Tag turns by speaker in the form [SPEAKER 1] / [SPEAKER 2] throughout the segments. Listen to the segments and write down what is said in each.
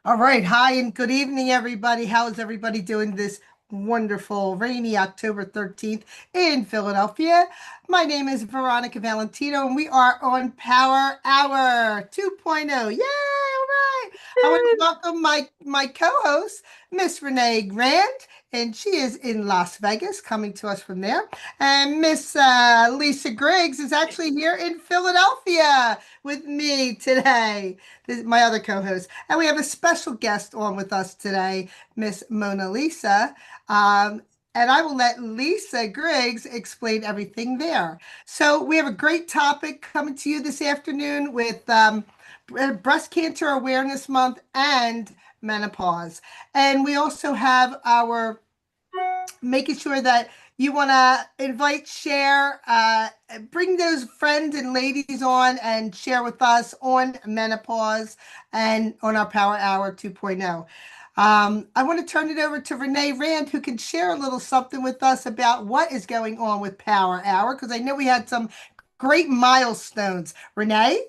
[SPEAKER 1] All right. Hi and good evening, everybody. How is everybody doing this wonderful, rainy October 13th in Philadelphia? My name is Veronica Valentino, and we are on Power Hour 2.0. Yay! All right. I want to welcome my co-host, Miss Renee Grant, and she is in Las Vegas, coming to us from there. And Miss Lisa Griggs is actually here in Philadelphia with me today. This is my other co-host. And we have a special guest on with us today, Miss Mona Lisa. Um, and I will let Lisa Griggs explain everything there. So we have a great topic coming to you this afternoon with Breast Cancer Awareness Month and menopause. And we also have our making sure that you want to invite, share, bring those friends and ladies on and share with us on menopause and on our Power Hour 2.0. I want to turn it over to Renee Rand, who can share a little something with us about what is going on with Power Hour, because I know we had some great milestones. Renee?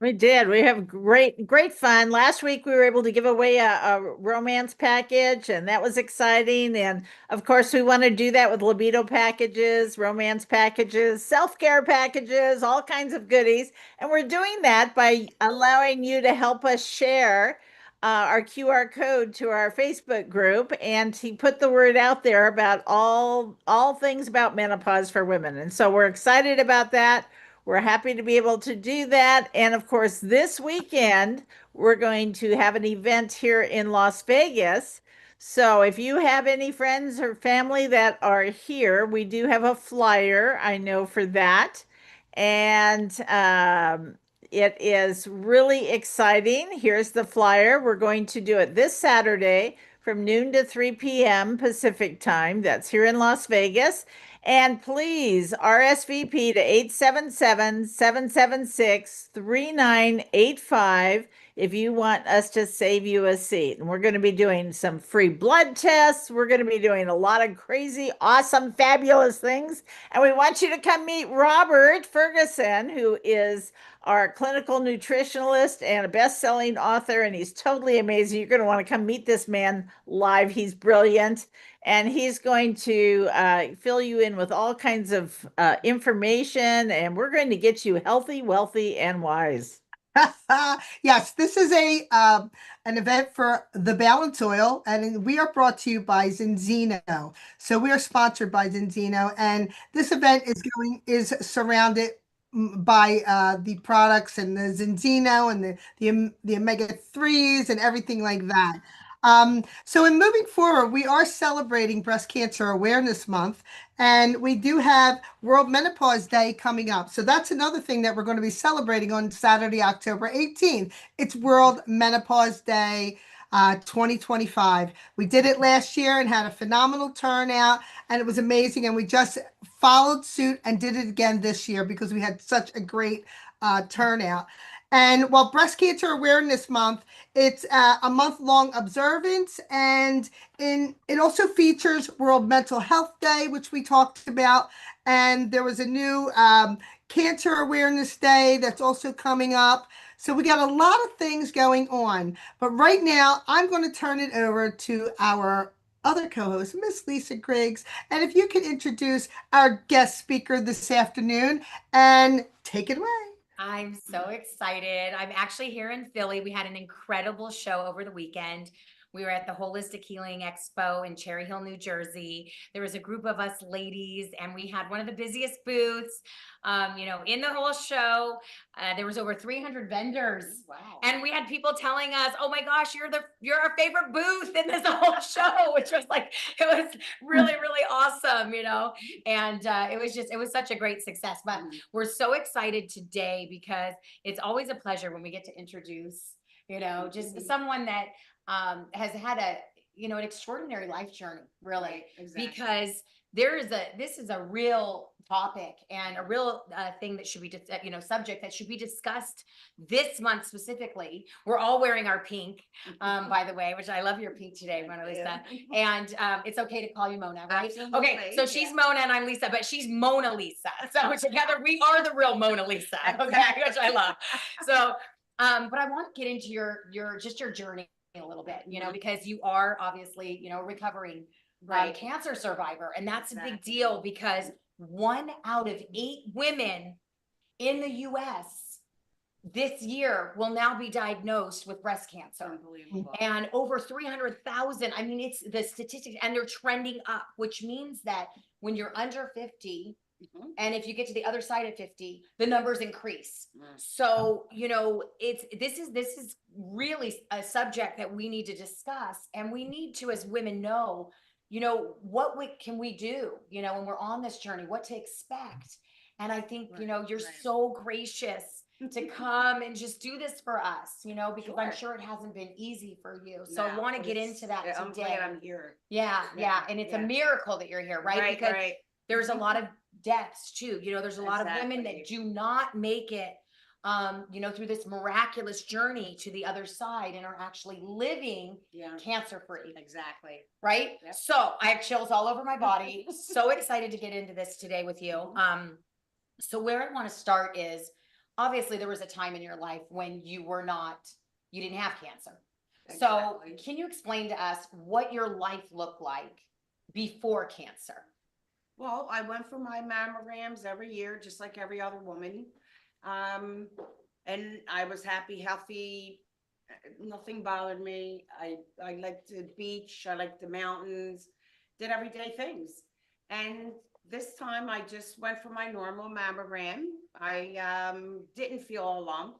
[SPEAKER 2] We did. We have great fun. Last week we were able to give away a romance package, and that was exciting. And of course, we want to do that with libido packages, romance packages, self-care packages, all kinds of goodies. And we're doing that by allowing you to help us share our QR code to our Facebook group, and he put the word out there about all things about menopause for women. And so we're excited about that. We're happy to be able to do that. And of course, this weekend, we're going to have an event here in Las Vegas. So if you have any friends or family that are here, we do have a flyer, I know for that. And it is really exciting. Here's the flyer. We're going to do it this Saturday from noon to 3 p.m. Pacific time. That's here in Las Vegas. And please RSVP to 877-776-3985 if you want us to save you a seat. And we're going to be doing some free blood tests. We're going to be doing a lot of crazy, awesome, fabulous things. And we want you to come meet Robert Ferguson, who is our clinical nutritionalist and a best-selling author, and he's totally amazing. You're going to want to come meet this man live. He's brilliant. And he's going to fill you in with all kinds of information, and we're going to get you healthy, wealthy, and wise.
[SPEAKER 1] Yes, this is a an event for the Balance Oil, and we are brought to you by Zinzino. So we are sponsored by Zinzino, and this event is surrounded by the products and the Zinzino and the omega threes and everything like that. So in moving forward, we are celebrating Breast Cancer Awareness Month, and we do have World Menopause Day coming up. So that's another thing that we're going to be celebrating on Saturday, October 18th. It's World Menopause Day 2025. We did it last year and had a phenomenal turnout, and it was amazing. And we just followed suit and did it again this year because we had such a great turnout. And while Breast Cancer Awareness Month, it's a month-long observance, and it also features World Mental Health Day, which we talked about, and there was a new Cancer Awareness Day that's also coming up. So we got a lot of things going on. But right now, I'm going to turn it over to our other co-host, Miss Lisa Griggs. And if you can introduce our guest speaker this afternoon and take it away.
[SPEAKER 3] I'm so excited. I'm actually here in Philly. We had an incredible show over the weekend. We were at the Holistic Healing Expo in Cherry Hill, New Jersey. There was a group of us ladies, and we had one of the busiest booths. In the whole show, there was over 300 vendors. Wow! And we had people telling us, "Oh my gosh, you're our favorite booth in this whole show," which was like it was really awesome, And it was such a great success. But we're so excited today because it's always a pleasure when we get to introduce, just someone that has had an extraordinary life journey, really. Exactly. Because this is a real topic and a real thing that should be, subject that should be discussed this month specifically. We're all wearing our pink, by the way, which I love your pink today, Mona Lisa. And it's okay to call you Mona, right? Absolutely. Okay, so she's Mona and I'm Lisa, but she's Mona Lisa. So together we are the real Mona Lisa, okay, which I love. So, but I want to get into your journey a little bit, you know, because you are obviously, you know, recovering
[SPEAKER 4] Right.
[SPEAKER 3] cancer survivor. And that's a big
[SPEAKER 4] Exactly.
[SPEAKER 3] deal because 1 out of 8 women in the US this year will now be diagnosed with breast cancer.
[SPEAKER 4] Unbelievable.
[SPEAKER 3] And over 300,000, I mean, it's the statistics, and they're trending up, which means that when you're under 50,
[SPEAKER 4] Mhm.
[SPEAKER 3] and if you get to the other side of 50, the numbers increase.
[SPEAKER 4] Mm.
[SPEAKER 3] So, you know, this is really a subject that we need to discuss, and we need to, as women, know, you know, what can we do, you know, when we're on this journey, what to expect. And I think, you know,
[SPEAKER 4] Right,
[SPEAKER 3] you're
[SPEAKER 4] right.
[SPEAKER 3] so gracious to come and just do this for us, you know, because I'm
[SPEAKER 4] Sure.
[SPEAKER 3] sure it hasn't been easy for you. So I
[SPEAKER 4] No,
[SPEAKER 3] want to
[SPEAKER 4] but
[SPEAKER 3] get
[SPEAKER 4] it's-
[SPEAKER 3] into that
[SPEAKER 4] I'm
[SPEAKER 3] today.
[SPEAKER 4] glad I'm here.
[SPEAKER 3] Yeah,
[SPEAKER 4] Yeah,
[SPEAKER 3] and it's a
[SPEAKER 4] yeah.
[SPEAKER 3] miracle that you're here, right? Because
[SPEAKER 4] Right.
[SPEAKER 3] there's a lot of deaths too. You know, there's a lot of women that
[SPEAKER 4] Exactly.
[SPEAKER 3] do not make it, you know, through this miraculous journey to the other side and are actually living
[SPEAKER 4] Yeah.
[SPEAKER 3] cancer free,
[SPEAKER 4] Exactly.
[SPEAKER 3] right?
[SPEAKER 4] Yep.
[SPEAKER 3] So I have chills all over my body. So excited to get into this today with you.
[SPEAKER 4] Mhm.
[SPEAKER 3] So where I want to start is obviously there was a time in your life when you didn't have cancer. So
[SPEAKER 4] Exactly.
[SPEAKER 3] can you explain to us what your life looked like before cancer?
[SPEAKER 4] Well, I went for my mammograms every year, just like every other woman. And I was happy, healthy. Nothing bothered me. I liked the beach. I liked the mountains. Did everyday things. And this time I just went for my normal mammogram. I didn't feel a lump.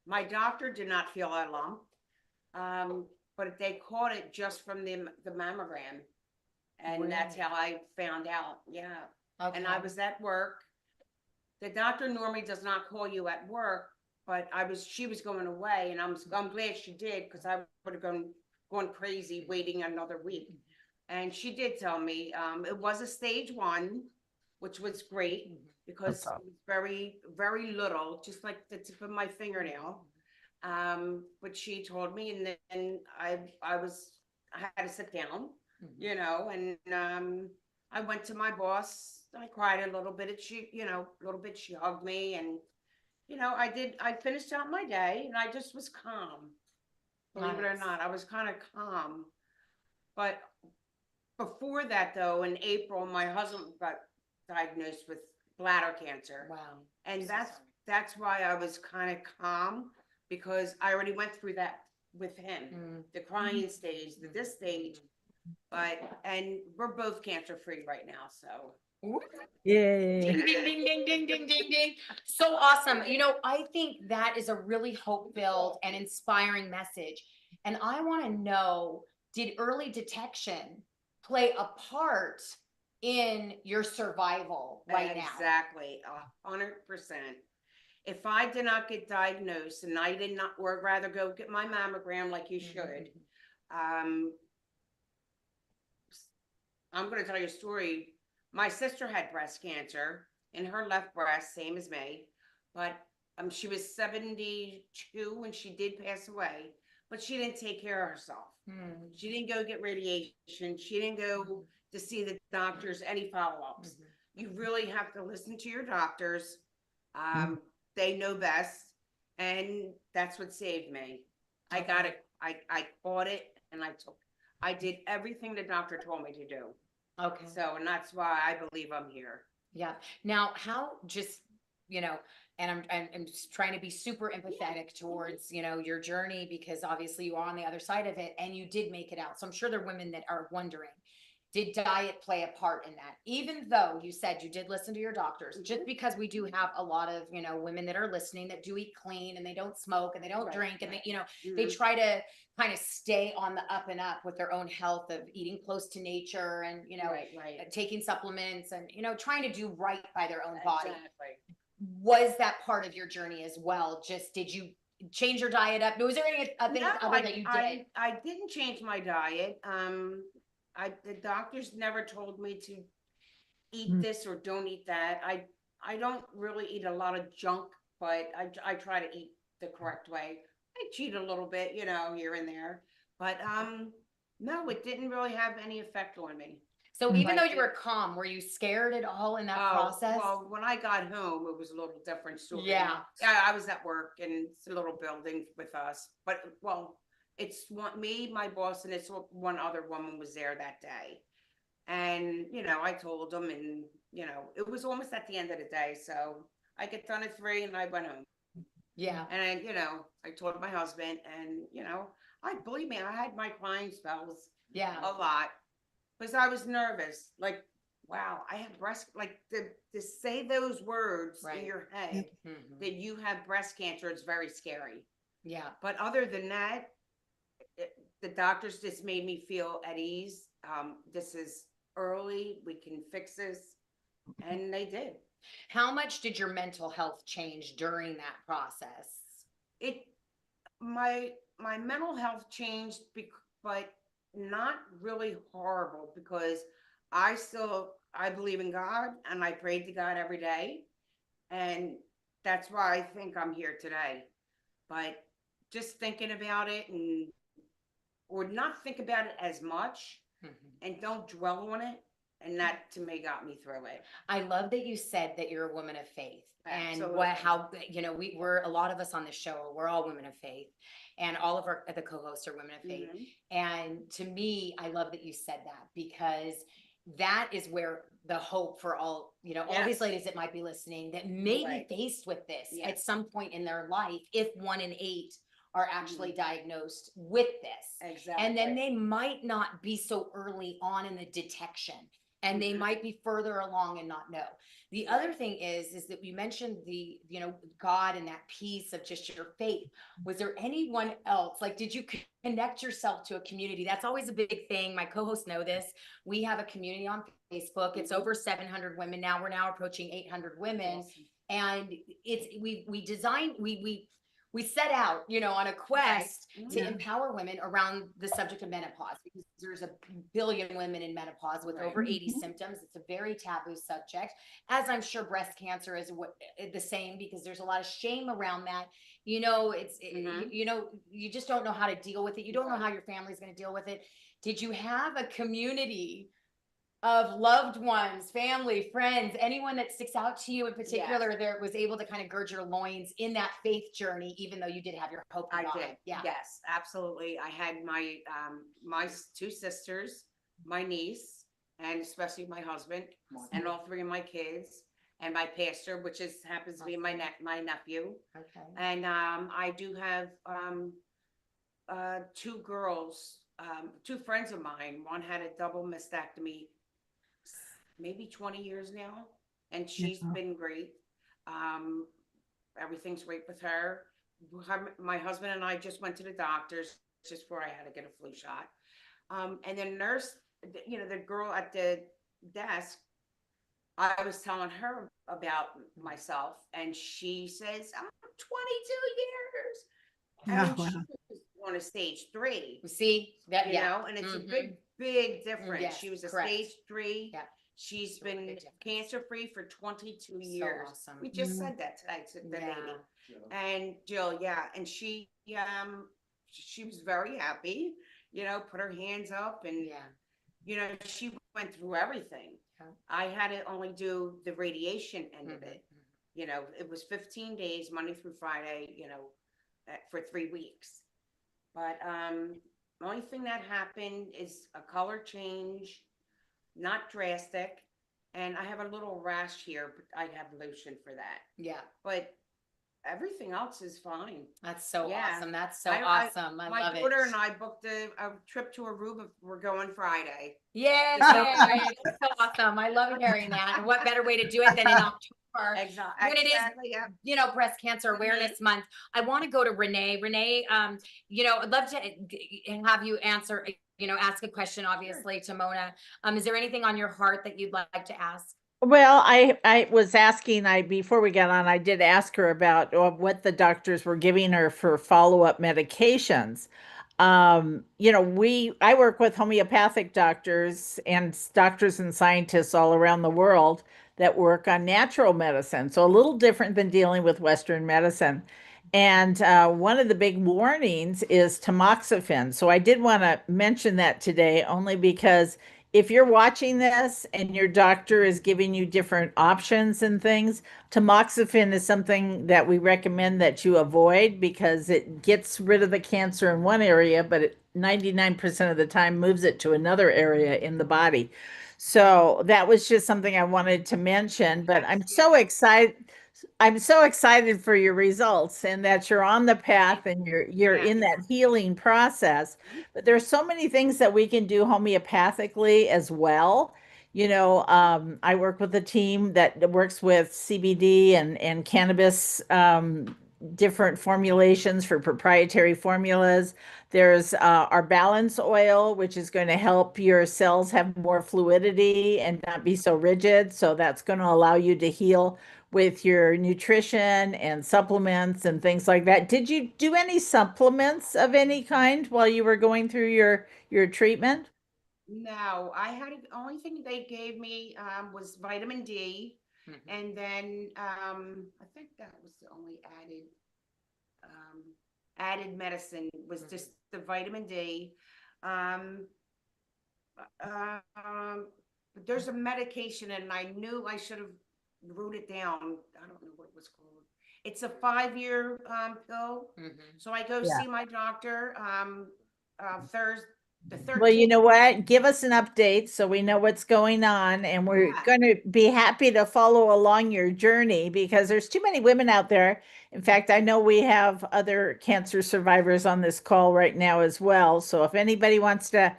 [SPEAKER 4] My doctor did not feel a lump. But they caught it just from the mammogram. And that's
[SPEAKER 3] Really?
[SPEAKER 4] how I found out. Yeah.
[SPEAKER 3] Okay.
[SPEAKER 4] And I was at work. The doctor normally does not call you at work, but she was going away, and I'm glad she did, because I would have gone crazy waiting another week. And she did tell me it was a stage 1, which was great because it was very, very little, just like the tip of my fingernail. But she told me, and then I had to sit down, you know, and I went to my boss. I cried a little bit. A little bit. She hugged me, and I finished out my day, and I just was calm. Believe it or
[SPEAKER 3] Nice.
[SPEAKER 4] not, I was kind of calm. But before that, though, in April, my husband got diagnosed with bladder cancer.
[SPEAKER 3] Wow.
[SPEAKER 4] And
[SPEAKER 3] So
[SPEAKER 4] that's
[SPEAKER 3] sorry.
[SPEAKER 4] that's why I was kind of calm, because I already went through that with him, the crying stage, this stage. And we're both cancer free right now, so.
[SPEAKER 2] Yay.
[SPEAKER 3] Ding, ding, ding, ding, ding, ding, ding, ding. So awesome. You know, I think that is a really hope-filled and inspiring message. And I want to know, did early detection play a part in your survival right now?
[SPEAKER 4] Exactly, 100%. If I did not get diagnosed and I did not, or rather go get my mammogram like you should, I'm going to tell you a story. My sister had breast cancer in her left breast, same as me, but she was 72 when she did pass away, but she didn't take care of herself. She didn't go get radiation. She didn't go to see the doctors, any follow-ups. You really have to listen to your doctors. They know best, and that's what saved me. I got it. I caught it, and I did everything the doctor told me to do.
[SPEAKER 3] Okay.
[SPEAKER 4] So, and that's why I believe I'm here.
[SPEAKER 3] Yeah. Now, how just, you know, and I'm just trying to be super empathetic towards, you know, your journey, because obviously you are on the other side of it and you did make it out. So I'm sure there are women that are wondering, did diet play a part in that? Even though you said you did listen to your doctors, just because we do have a lot of, you know, women that are listening that do eat clean and they don't smoke and they don't drink and they, you know, they try to kind of stay on the up and up with their own health of eating close to nature and, you know, taking supplements and, you know, trying to do right by their own body.
[SPEAKER 4] Exactly.
[SPEAKER 3] Was that part of your journey as well? Just did you change your diet up? Was there any things
[SPEAKER 4] No,
[SPEAKER 3] other that you did?
[SPEAKER 4] I didn't change my diet. The doctors never told me to eat this or don't eat that. I don't really eat a lot of junk, but I try to eat the correct way. I cheat a little bit, you know, here and there, but no, it didn't really have any effect on me.
[SPEAKER 3] So even
[SPEAKER 4] Like
[SPEAKER 3] though you were calm, were you scared at all in that process?
[SPEAKER 4] Well, when I got home, it was a little different story.
[SPEAKER 3] Yeah.
[SPEAKER 4] I was at work, and it's a little building with us, but well, it's me, my boss, and it's one other woman was there that day. And, I told them, and, it was almost at the end of the day. So I get done at 3 and I went home.
[SPEAKER 3] Yeah.
[SPEAKER 4] And I told my husband, and, believe me, I had my crying spells
[SPEAKER 3] Yeah.
[SPEAKER 4] a lot because I was nervous. Like, wow, I have breast, like to say those words
[SPEAKER 3] Right.
[SPEAKER 4] in your head
[SPEAKER 3] Mhm.
[SPEAKER 4] that you have breast cancer, it's very scary.
[SPEAKER 3] Yeah.
[SPEAKER 4] But other than that, the doctors just made me feel at ease. This is early, we can fix this. And they did.
[SPEAKER 3] How much did your mental health change during that process?
[SPEAKER 4] My mental health changed, but not really horrible, because I believe in God and I prayed to God every day. And that's why I think I'm here today. But just thinking about it, or not think about it as much, and don't dwell on it. And that to me got me through it.
[SPEAKER 3] I love that you said that you're a woman of faith.
[SPEAKER 4] Absolutely.
[SPEAKER 3] And we're a lot of us on this show, we're all women of faith, and all of the co-hosts are women of faith. And to me, I love that you said that, because that is where the hope for all these
[SPEAKER 4] Yes.
[SPEAKER 3] ladies that might be listening that may
[SPEAKER 4] Right.
[SPEAKER 3] be faced with this
[SPEAKER 4] Yes.
[SPEAKER 3] at some point in their life, if 1 in 8 are actually diagnosed with this.
[SPEAKER 4] Exactly.
[SPEAKER 3] And then they might not be so early on in the detection, and they might be further along and not know. The other thing is that you mentioned the, God and that piece of just your faith. Was there anyone else? Like, did you connect yourself to a community? That's always a big thing. My co-hosts know this. We have a community on Facebook. It's over 700 women now. We're now approaching 800 women.
[SPEAKER 4] Awesome.
[SPEAKER 3] And we set out, on a quest to
[SPEAKER 1] Yeah.
[SPEAKER 3] empower women around the subject of menopause, because there's a billion women in menopause with
[SPEAKER 4] Right.
[SPEAKER 3] over 80 symptoms. It's a very taboo subject, as I'm sure breast cancer is the same, because there's a lot of shame around that. You just don't know how to deal with it. You don't know how your family's going to deal with it. Did you have a community of loved ones, family, friends, anyone that sticks out to you in particular that was able to kind of gird your loins in that faith journey, even though you did have your hope in
[SPEAKER 4] I
[SPEAKER 3] God?
[SPEAKER 4] did.
[SPEAKER 3] Yeah.
[SPEAKER 4] Yes, absolutely. I had my my 2 sisters, my niece, and especially my husband, and all 3 of my kids, and my pastor, which happens to be my nephew.
[SPEAKER 3] Okay.
[SPEAKER 4] And I do have 2 girls, 2 friends of mine. One had a double mastectomy, maybe 20 years now, and she's been great. Everything's great with her. My husband and I just went to the doctors just before I had to get a flu shot. And the nurse, the girl at the desk, I was telling her about myself, and she says, I'm 22 years.
[SPEAKER 1] Yeah,
[SPEAKER 4] And she was on a stage 3.
[SPEAKER 3] See that?
[SPEAKER 4] And it's a big difference.
[SPEAKER 3] Yes,
[SPEAKER 4] She was a
[SPEAKER 3] correct.
[SPEAKER 4] stage 3.
[SPEAKER 3] Yeah.
[SPEAKER 4] She's
[SPEAKER 3] Really
[SPEAKER 4] been
[SPEAKER 3] big difference.
[SPEAKER 4] cancer-free for 22
[SPEAKER 3] So
[SPEAKER 4] years.
[SPEAKER 3] awesome.
[SPEAKER 4] We just said that today to the lady. And Jill, and she was very happy, put her hands up, and she went through everything.
[SPEAKER 3] Okay.
[SPEAKER 4] I had to only do the radiation end of it. It was 15 days, Monday through Friday, for 3 weeks. But the only thing that happened is a color change, not drastic. And I have a little rash here, but I have lotion for that.
[SPEAKER 3] Yeah.
[SPEAKER 4] But everything else is fine.
[SPEAKER 3] That's so
[SPEAKER 4] Yeah.
[SPEAKER 3] awesome. That's so
[SPEAKER 4] I
[SPEAKER 3] awesome. I
[SPEAKER 4] My
[SPEAKER 3] love it.
[SPEAKER 4] daughter and I booked a trip to Aruba. We're going Friday.
[SPEAKER 3] Yay!
[SPEAKER 4] So-
[SPEAKER 3] That's so awesome. I love hearing that. And what better way to do it than in October?
[SPEAKER 4] Exactly.
[SPEAKER 3] When it is,
[SPEAKER 4] Yeah.
[SPEAKER 3] Breast Cancer Awareness Month. I want to go to Renee. Renee, I'd love to have you answer, ask a question, obviously, to Mona. Is there anything on your heart that you'd like to ask?
[SPEAKER 2] Well, I was asking, before we got on, I did ask her about what the doctors were giving her for follow-up medications. I work with homeopathic doctors and doctors and scientists all around the world that work on natural medicine. So a little different than dealing with Western medicine. And one of the big warnings is tamoxifen. So I did want to mention that today, only because if you're watching this and your doctor is giving you different options and things, tamoxifen is something that we recommend that you avoid because it gets rid of the cancer in one area, but it 99% of the time moves it to another area in the body. So that was just something I wanted to mention, but I'm so excited for your results and that you're on the path and you're in that healing process. But there's so many things that we can do homeopathically as well. I work with a team that works with CBD and cannabis, different formulations for proprietary formulas. There's our balance oil, which is going to help your cells have more fluidity and not be so rigid. So that's going to allow you to heal with your nutrition and supplements and things like that. Did you do any supplements of any kind while you were going through your treatment?
[SPEAKER 4] No, I had, the only thing they gave me was vitamin D. And then I think that was the only added medicine was just the vitamin D. Um, but there's a medication, and I knew I should have wrote it down. I don't know what it was called. It's a 5-year pill. So I go
[SPEAKER 2] Yeah.
[SPEAKER 4] see my doctor Thursday, the
[SPEAKER 2] Well, you
[SPEAKER 4] 13th.
[SPEAKER 2] know what? Give us an update so we know what's going on, and we're
[SPEAKER 4] Yeah.
[SPEAKER 2] going to be happy to follow along your journey because there's too many women out there. In fact, I know we have other cancer survivors on this call right now as well. So if anybody wants to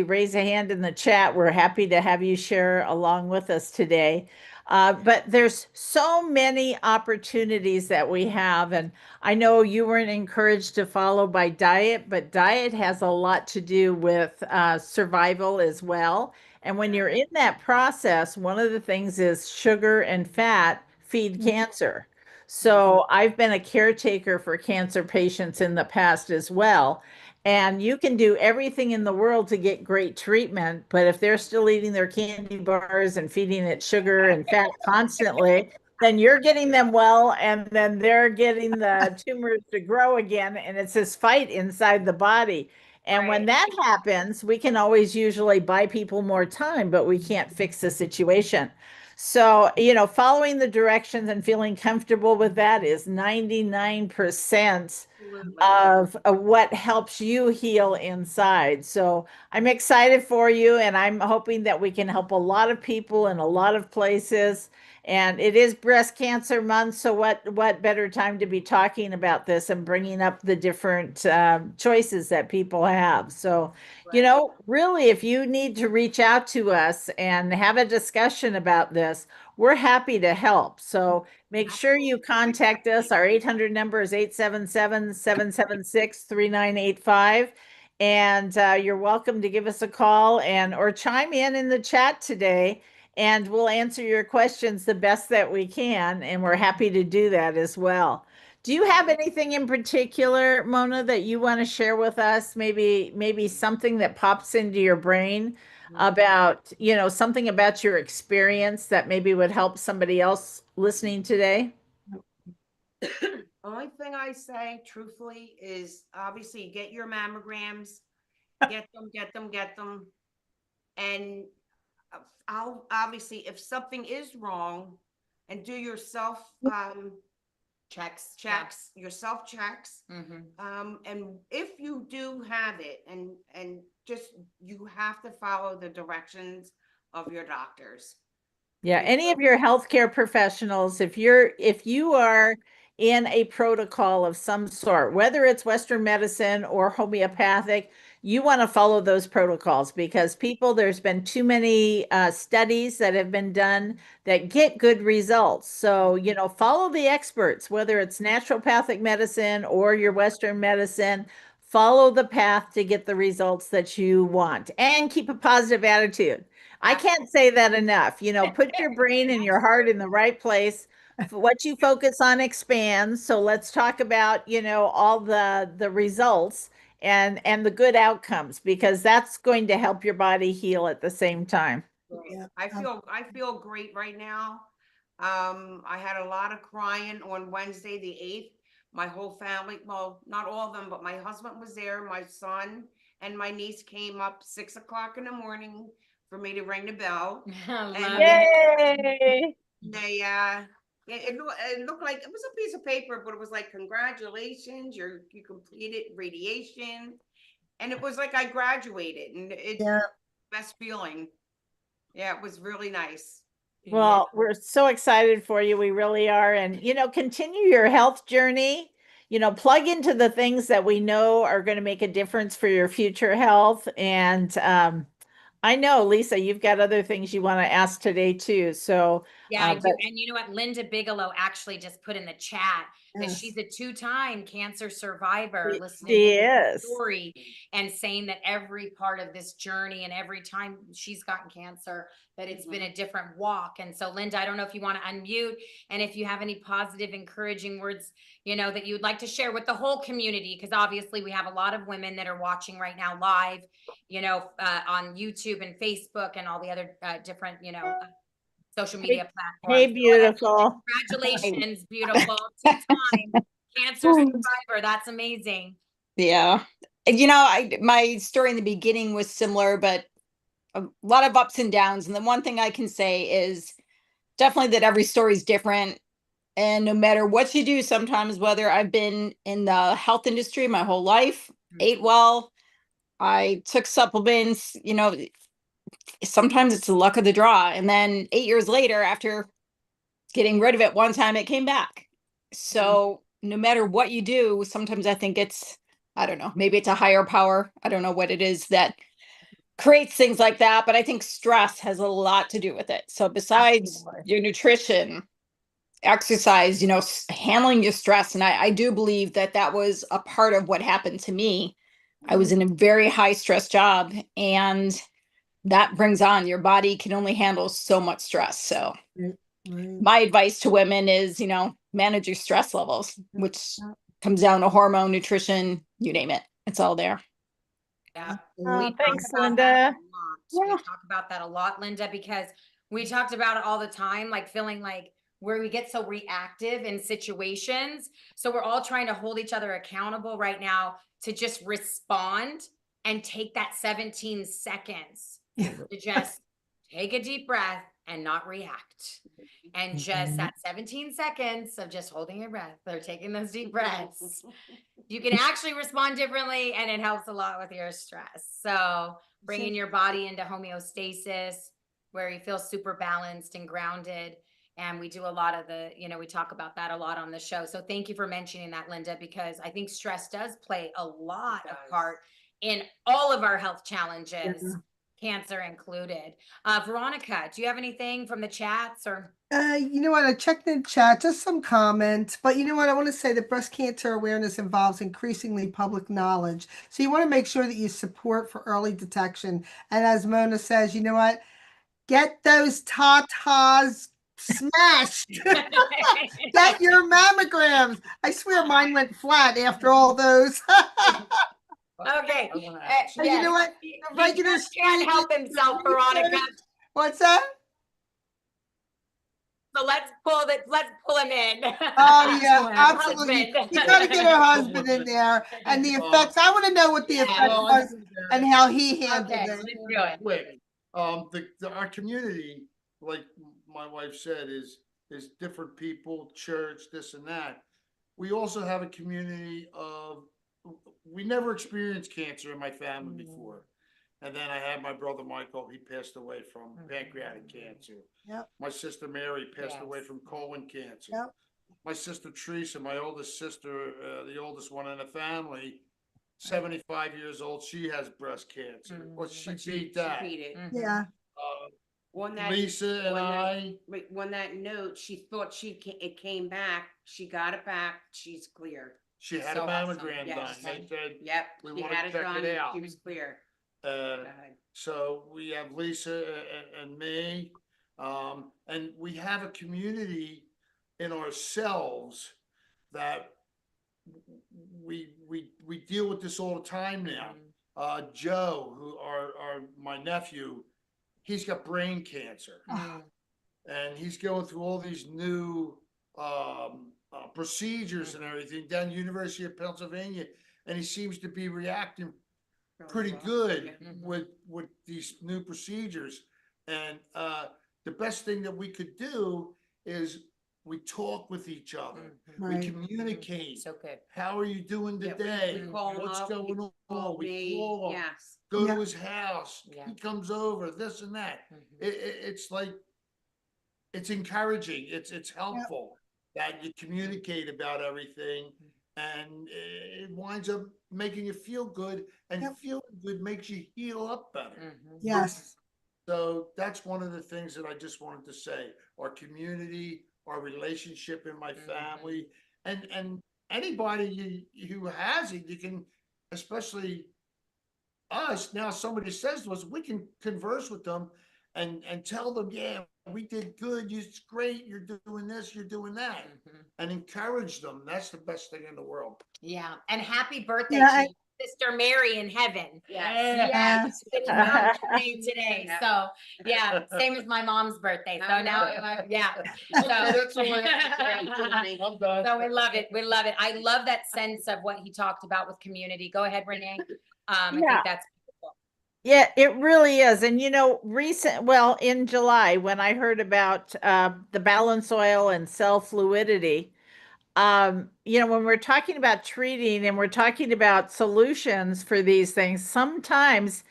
[SPEAKER 2] raise a hand in the chat, we're happy to have you share along with us today. But there's so many opportunities that we have, and I know you weren't encouraged to follow by diet, but diet has a lot to do with survival as well. And when you're in that process, one of the things is sugar and fat feed cancer. So I've been a caretaker for cancer patients in the past as well. And you can do everything in the world to get great treatment, but if they're still eating their candy bars and feeding it sugar and fat constantly, then you're getting them well, and then they're getting the tumors to grow again. And it's this fight inside the body. And when
[SPEAKER 4] Right.
[SPEAKER 2] that happens, we can always usually buy people more time, but we can't fix the situation. So, following the directions and feeling comfortable with that is 99%
[SPEAKER 4] Absolutely.
[SPEAKER 2] of what helps you heal inside. So I'm excited for you, and I'm hoping that we can help a lot of people in a lot of places. And it is Breast Cancer Month, so what better time to be talking about this and bringing up the different choices that people have. So,
[SPEAKER 4] Right.
[SPEAKER 2] really, if you need to reach out to us and have a discussion about this, we're happy to help. So make sure you contact us. Our 800 number is 877-776-3985. And you're welcome to give us a call or chime in the chat today, and we'll answer your questions the best that we can. And we're happy to do that as well. Do you have anything in particular, Mona, that you want to share with us? Maybe something that pops into your brain about, something about your experience that maybe would help somebody else listening today?
[SPEAKER 4] Only thing I say truthfully is obviously get your mammograms, get them. And I'll obviously, if something is wrong, and do your self checks, your self checks. And if you do have it, and just, you have to follow the directions of your doctors.
[SPEAKER 2] Yeah, any of your healthcare professionals, if you are in a protocol of some sort, whether it's Western medicine or homeopathic, you want to follow those protocols because there's been too many studies that have been done that get good results. So, follow the experts, whether it's naturopathic medicine or your Western medicine, follow the path to get the results that you want and keep a positive attitude. I can't say that enough. Put your brain and your heart in the right place. What you focus on expands. So let's talk about, all the results and the good outcomes, because that's going to help your body heal at the same time.
[SPEAKER 1] Yeah.
[SPEAKER 4] I feel great right now. I had a lot of crying on Wednesday, the 8th. My whole family, well, not all of them, but my husband was there. My son and my niece came up 6 o'clock in the morning for me to ring the bell.
[SPEAKER 3] Love
[SPEAKER 4] And
[SPEAKER 3] it.
[SPEAKER 2] Yay!
[SPEAKER 4] they, it looked like, it was a piece of paper, but it was like, congratulations, you completed radiation. And it was like I graduated, and it's
[SPEAKER 1] Yeah.
[SPEAKER 4] best feeling. Yeah, it was really nice.
[SPEAKER 2] Well, we're so excited for you. We really are. And, continue your health journey. Plug into the things that we know are going to make a difference for your future health. And I know, Lisa, you've got other things you want to ask today too. So,
[SPEAKER 3] Yeah, I do.
[SPEAKER 2] but
[SPEAKER 3] And you know what? Linda Bigelow actually just put in the chat that
[SPEAKER 1] Yes.
[SPEAKER 3] she's a two-time cancer survivor, listening
[SPEAKER 2] she
[SPEAKER 3] to the
[SPEAKER 2] is.
[SPEAKER 3] story and saying that every part of this journey and every time she's gotten cancer, that it's been a different walk. And so, Linda, I don't know if you want to unmute and if you have any positive, encouraging words, that you would like to share with the whole community, because obviously we have a lot of women that are watching right now live, on YouTube and Facebook and all the other different, social media
[SPEAKER 2] Hey,
[SPEAKER 3] platforms. Go ahead.
[SPEAKER 2] beautiful.
[SPEAKER 3] Congratulations, beautiful. Two-time cancer survivor. That's amazing.
[SPEAKER 5] Yeah. And, my story in the beginning was similar, but a lot of ups and downs. And the one thing I can say is definitely that every story is different. And no matter what you do, sometimes, whether I've been in the health industry my whole life, ate well, I took supplements, sometimes it's the luck of the draw. And then 8 years later, after getting rid of it one time, it came back. So no matter what you do, sometimes I think I don't know, maybe it's a higher power. I don't know what it is that creates things like that, but I think stress has a lot to do with it. So besides
[SPEAKER 2] Absolutely.
[SPEAKER 5] your nutrition, exercise, handling your stress. And I do believe that was a part of what happened to me. I was in a very high stress job, and that brings on, your body can only handle so much stress. So
[SPEAKER 1] Right.
[SPEAKER 5] my advice to women is, manage your stress levels, which comes down to hormone, nutrition, you name it. It's all there.
[SPEAKER 3] Yeah.
[SPEAKER 2] Oh,
[SPEAKER 3] We
[SPEAKER 2] thanks,
[SPEAKER 3] talk about that a
[SPEAKER 2] Linda.
[SPEAKER 3] lot. We talk about that a lot, Linda, because we talked about it all the time, like feeling like where we get so reactive in situations. So we're all trying to hold each other accountable right now to just respond and take that 17 seconds to just take a deep breath and not react. And just that 17 seconds of just holding your breath or taking those deep breaths, you can actually respond differently, and it helps a lot with your stress. So bringing your body into homeostasis where you feel super balanced and grounded. And we do a lot of we talk about that a lot on the show. So thank you for mentioning that, Linda, because I think stress does play a lot of part in all of our health challenges, cancer included. Veronica, do you have anything from the chats or?
[SPEAKER 1] You know what? I checked in chat, just some comments, but you know what? I want to say that breast cancer awareness involves increasingly public knowledge. So you want to make sure that you support for early detection. And as Mona says, you know what? Get those tatas smashed. Get your mammograms. I swear mine went flat after all those.
[SPEAKER 3] Okay.
[SPEAKER 1] And you know what?
[SPEAKER 3] He
[SPEAKER 1] The regular
[SPEAKER 3] just can't help himself, Veronica.
[SPEAKER 1] What's that?
[SPEAKER 3] So let's pull him in.
[SPEAKER 1] Oh yeah, absolutely.
[SPEAKER 3] Husband.
[SPEAKER 1] You got to get her husband in there, and the effects. I want to know what the
[SPEAKER 3] Yeah.
[SPEAKER 1] effect
[SPEAKER 6] Well, I
[SPEAKER 1] was
[SPEAKER 6] think
[SPEAKER 1] and how he handled
[SPEAKER 3] Okay,
[SPEAKER 1] it.
[SPEAKER 3] let's do it.
[SPEAKER 6] quick. Our community, like my wife said, is different people, church, this and that. We also have a community of, we never experienced cancer in my family before. And then I had my brother Michael, he passed away from pancreatic cancer.
[SPEAKER 1] Yep.
[SPEAKER 6] My sister Mary passed away
[SPEAKER 3] Yes.
[SPEAKER 6] from colon cancer.
[SPEAKER 1] Yep.
[SPEAKER 6] My sister Teresa, my oldest sister, the oldest one in the family, 75 years old, she has breast cancer. Well, she
[SPEAKER 4] But
[SPEAKER 6] beat that.
[SPEAKER 4] She beat it.
[SPEAKER 1] Yeah.
[SPEAKER 4] On that,
[SPEAKER 6] Lisa and
[SPEAKER 4] on that-
[SPEAKER 6] I,
[SPEAKER 4] on that note, she thought it came back. She got it back. She's clear.
[SPEAKER 6] she had
[SPEAKER 4] So
[SPEAKER 6] a
[SPEAKER 4] awesome.
[SPEAKER 6] mammogram
[SPEAKER 4] Yes.
[SPEAKER 6] done. They said,
[SPEAKER 4] Yep.
[SPEAKER 6] We
[SPEAKER 4] She
[SPEAKER 6] wanna
[SPEAKER 4] had it
[SPEAKER 6] check it
[SPEAKER 4] done.
[SPEAKER 6] out.
[SPEAKER 4] She was clear.
[SPEAKER 6] uh,
[SPEAKER 4] Go ahead.
[SPEAKER 6] so we have Lisa and me, and we have a community in ourselves that we deal with this all the time now. Joe, who my nephew, he's got brain cancer, and he's going through all these new procedures and everything down University of Pennsylvania, and he seems to be reacting pretty
[SPEAKER 4] well.
[SPEAKER 6] good
[SPEAKER 3] Mhm.
[SPEAKER 6] with these new procedures. And the best thing that we could do is we talk with each other.
[SPEAKER 3] Mhm.
[SPEAKER 6] We
[SPEAKER 1] Right.
[SPEAKER 6] communicate.
[SPEAKER 3] So good.
[SPEAKER 6] How are you doing
[SPEAKER 4] Yeah,
[SPEAKER 6] today?
[SPEAKER 4] we call him
[SPEAKER 6] What's
[SPEAKER 4] up,
[SPEAKER 6] going
[SPEAKER 4] he
[SPEAKER 6] on?
[SPEAKER 4] called
[SPEAKER 6] We
[SPEAKER 4] me,
[SPEAKER 6] call him.
[SPEAKER 4] yes.
[SPEAKER 6] Go
[SPEAKER 1] Yeah.
[SPEAKER 6] to his house.
[SPEAKER 3] Yeah.
[SPEAKER 6] He comes over, this and that.
[SPEAKER 3] Mhm.
[SPEAKER 6] It's like, it's encouraging. It's helpful that you communicate about everything, and it winds up making you feel good, and
[SPEAKER 1] Yep.
[SPEAKER 6] feeling good makes you heal up better.
[SPEAKER 3] Mhm.
[SPEAKER 1] Yes.
[SPEAKER 6] So that's one of the things that I just wanted to say. Our community, our relationship in my family, and anybody who has it, you can, especially us, now somebody says to us, we can converse with them and tell them, yeah, we did good, it's great, you're doing this, you're doing that,
[SPEAKER 3] Mhm.
[SPEAKER 6] and encourage them. That's the best thing in the world.
[SPEAKER 3] Yeah, and happy birthday
[SPEAKER 1] Yeah,
[SPEAKER 3] to
[SPEAKER 1] I-
[SPEAKER 3] you, Sister Mary in heaven.
[SPEAKER 6] Yeah.
[SPEAKER 3] Yes, it's her birthday today.
[SPEAKER 4] Yeah.
[SPEAKER 3] So yeah, same as my mom's birthday. So
[SPEAKER 4] Oh,
[SPEAKER 3] now,
[SPEAKER 4] no.
[SPEAKER 3] yeah.
[SPEAKER 6] Okay, that's all I have to say. I'm done.
[SPEAKER 3] So we love it. We love it. I love that sense of what he talked about with community. Go ahead, Renee. I
[SPEAKER 2] Yeah.
[SPEAKER 3] think that's beautiful.
[SPEAKER 2] Yeah, it really is. And well, in July, when I heard about the balance oil and cell fluidity, when we're talking about treating and we're talking about solutions for these things, sometimes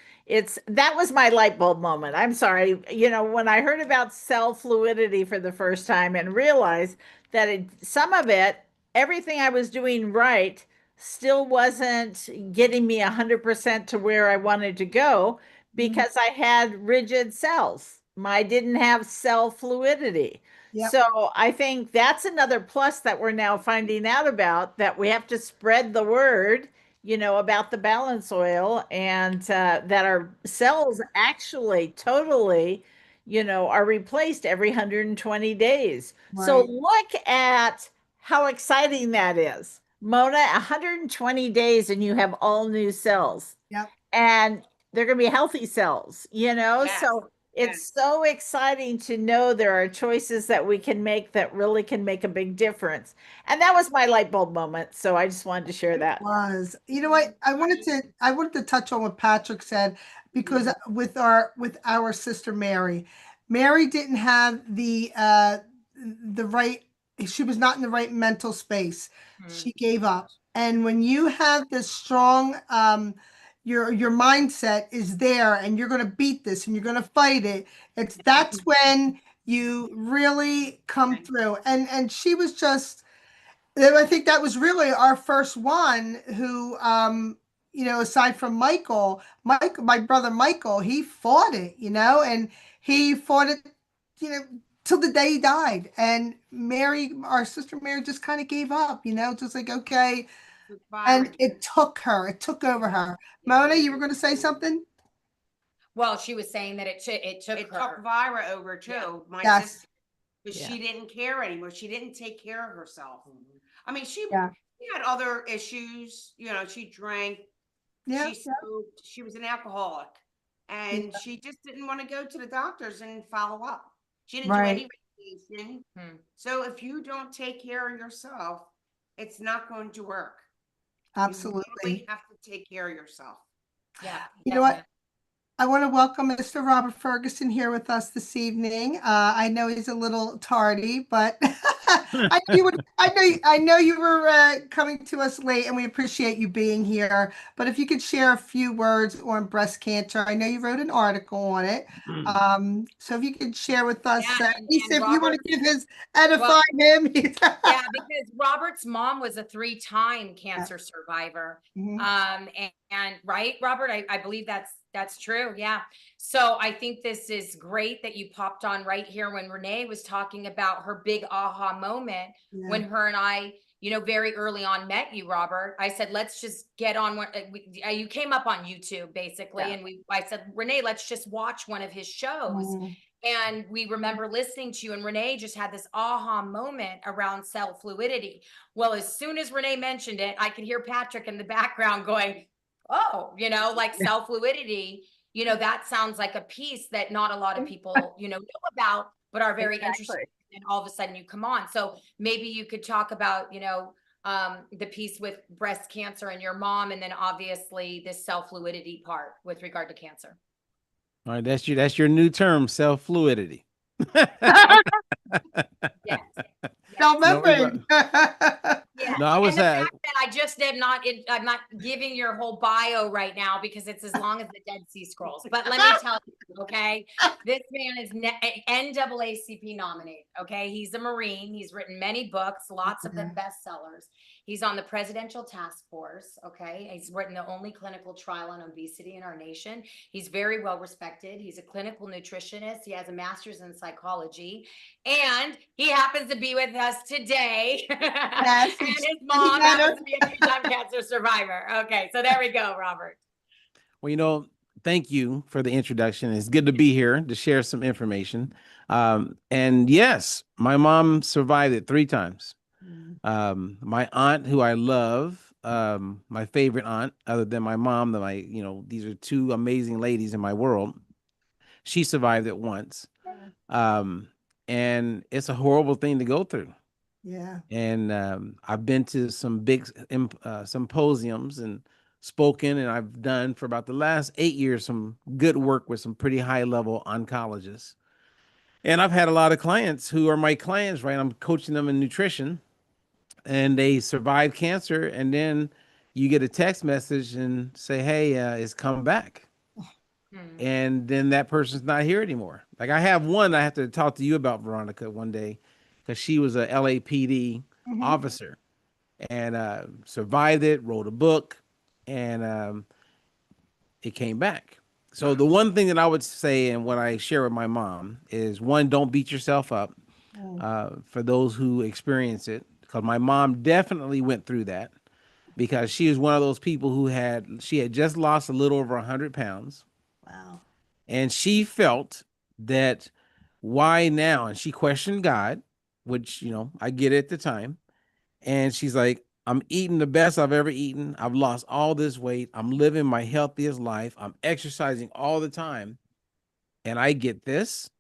[SPEAKER 2] that was my light bulb moment. I'm sorry. When I heard about cell fluidity for the first time and realized that some of it, everything I was doing right, still wasn't getting me 100% to where I wanted to go because I had rigid cells. I didn't have cell fluidity.
[SPEAKER 1] Yep.
[SPEAKER 2] So I think that's another plus that we're now finding out about, that we have to spread the word, about the balance oil, and that our cells actually totally, are replaced every 120 days. So
[SPEAKER 1] Right.
[SPEAKER 2] look at how exciting that is. Mona, 120 days and you have all new cells.
[SPEAKER 1] Yep.
[SPEAKER 2] And they're going to be healthy cells,
[SPEAKER 4] Yes.
[SPEAKER 2] So it's so exciting to know there are choices that we can make that really can make a big difference. And that was my light bulb moment. So I just wanted to share that.
[SPEAKER 1] Was. You know what? I wanted to touch on what Patrick said, because with our sister Mary, Mary didn't have the right, she was not in the right mental space. She gave up. And when you have this strong your mindset is there and you're going to beat this and you're going to fight it, that's when you really come through. And she was just, I think that was really our first one who, aside from Michael, my brother Michael, he fought it, and he fought it, till the day he died. And Mary, our sister Mary, just kind of gave up, just like, okay. And it took over her. Mona, you were going to say something?
[SPEAKER 3] Well, she was saying that it took
[SPEAKER 4] It
[SPEAKER 3] her.
[SPEAKER 4] took Vira over too,
[SPEAKER 3] Yeah.
[SPEAKER 4] my
[SPEAKER 1] Yes.
[SPEAKER 4] sister, because
[SPEAKER 2] Yeah.
[SPEAKER 4] she didn't care anymore. She didn't take care of herself. I mean, she
[SPEAKER 1] Yeah.
[SPEAKER 4] had other issues. She drank,
[SPEAKER 1] Yeah.
[SPEAKER 4] she smoked, she was an alcoholic, and she just didn't want to go to the doctors and follow up. She didn't do
[SPEAKER 1] Right.
[SPEAKER 4] any medication.
[SPEAKER 3] Hmm.
[SPEAKER 4] So if you don't take care of yourself, it's not going to work. You
[SPEAKER 1] Absolutely.
[SPEAKER 4] really have to take care of yourself.
[SPEAKER 3] Yeah.
[SPEAKER 1] You know what?
[SPEAKER 3] definitely.
[SPEAKER 1] I want to welcome Mr. Robert Ferguson here with us this evening. I know he's a little tardy, but I know you were coming to us late, and we appreciate you being here. But if you could share a few words on breast cancer, I know you wrote an article on it. So if you could share with us,
[SPEAKER 3] Yeah,
[SPEAKER 1] at least
[SPEAKER 3] and
[SPEAKER 1] if you want to
[SPEAKER 3] Robert-
[SPEAKER 1] give edify him.
[SPEAKER 3] Yeah, because Robert's mom was a 3-time cancer survivor.
[SPEAKER 1] Mhm.
[SPEAKER 3] And right, Robert, I believe that's true. Yeah. So I think this is great that you popped on right here when Renee was talking about her big aha moment
[SPEAKER 1] Yeah.
[SPEAKER 3] when her and I, very early on met you, Robert. I said, let's just get on. You came up on YouTube basically.
[SPEAKER 2] Yeah.
[SPEAKER 3] And I said, Renee, let's just watch one of his shows.
[SPEAKER 1] Mhm.
[SPEAKER 3] And we remember listening to you, and Renee just had this aha moment around cell fluidity. Well, as soon as Renee mentioned it, I could hear Patrick in the background going, oh, like cell fluidity, that sounds like a piece that not a lot of people, know about, but are very interested. And all of a sudden you come on. So maybe you could talk about, the piece with breast cancer and your mom, and then obviously this self-fluidity part with regard to cancer.
[SPEAKER 7] All right, that's your new term, self-fluidity.
[SPEAKER 3] Yes.
[SPEAKER 1] Don't
[SPEAKER 7] No,
[SPEAKER 1] remember.
[SPEAKER 3] Yeah.
[SPEAKER 7] No, I was
[SPEAKER 3] and the
[SPEAKER 7] at
[SPEAKER 3] fact that I just am not, I'm not giving your whole bio right now because it's as long as the Dead Sea Scrolls. But let me tell you, okay, this man is NAACP nominated. Okay, he's a Marine. He's written many books, lots of them bestsellers. He's on the Presidential Task Force. Okay, he's written the only clinical trial on obesity in our nation. He's very well respected. He's a clinical nutritionist. He has a master's in psychology, and he happens to be with us today.
[SPEAKER 1] Yes,
[SPEAKER 3] and
[SPEAKER 1] it's
[SPEAKER 3] his mom
[SPEAKER 1] better.
[SPEAKER 3] happens to be a three-time cancer survivor. Okay, so there we go, Robert.
[SPEAKER 7] Well, thank you for the introduction. It's good to be here to share some information. And yes, my mom survived it 3 times. My aunt, who I love, my favorite aunt, other than my mom, these are 2 amazing ladies in my world. She survived it once. And it's a horrible thing to go through.
[SPEAKER 1] Yeah.
[SPEAKER 7] And I've been to some big symposiums and spoken, and I've done for about the last 8 years some good work with some pretty high level oncologists. And I've had a lot of clients who are my clients, right? I'm coaching them in nutrition, and they survive cancer, and then you get a text message and say, hey, it's come back. And then that person's not here anymore. Like I have one I have to talk to you about, Veronica, one day, because she was a LAPD officer and survived it, wrote a book, and it came back. So the one thing that I would say and what I share with my mom is, one, don't beat yourself up for those who experience it, because my mom definitely went through that, because she was one of those people who had just lost a little over 100 pounds.
[SPEAKER 1] Wow.
[SPEAKER 7] And she felt that, why now? And she questioned God, which, I get it at the time. And she's like, I'm eating the best I've ever eaten. I've lost all this weight. I'm living my healthiest life. I'm exercising all the time. And I get this.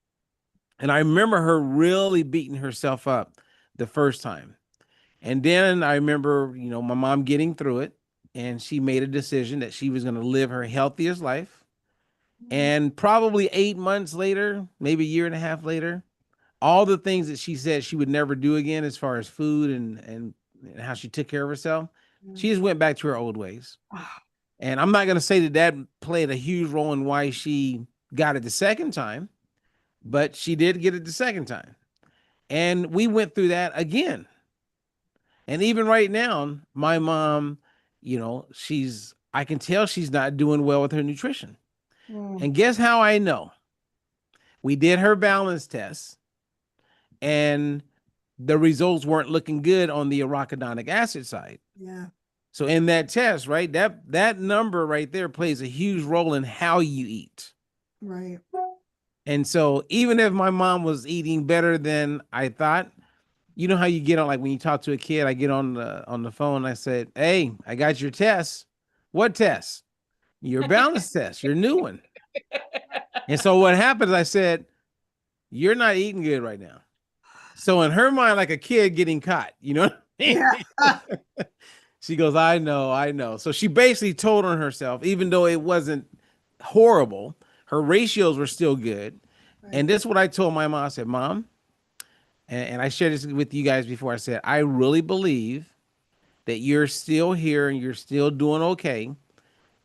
[SPEAKER 7] And I remember her really beating herself up the first time. And then I remember, my mom getting through it. And she made a decision that she was going to live her healthiest life. And probably 8 months later, maybe a year and a half later, all the things that she said she would never do again, as far as food and how she took care of herself, she just went back to her old ways. And I'm not going to say that played a huge role in why she got it the second time, but she did get it the second time. And we went through that again. And even right now, my mom, I can tell she's not doing well with her nutrition. And guess how I know? We did her balance test, and the results weren't looking good on the arachidonic acid side.
[SPEAKER 1] Yeah.
[SPEAKER 7] So in that test, right, that number right there plays a huge role in how you eat.
[SPEAKER 1] Right.
[SPEAKER 7] And so even if my mom was eating better than I thought, you know how you get on, like when you talk to a kid, I get on the phone and I said, hey, I got your test. What test? Your balance test, your new one. And so what happened is I said, you're not eating good right now. So in her mind, like a kid getting caught,
[SPEAKER 1] Yeah.
[SPEAKER 7] She goes, I know. So she basically told on herself, even though it wasn't horrible, her ratios were still good.
[SPEAKER 1] Right.
[SPEAKER 7] And this is what I told my mom. I said, Mom, and I shared this with you guys before. I said, I really believe that you're still here and you're still doing okay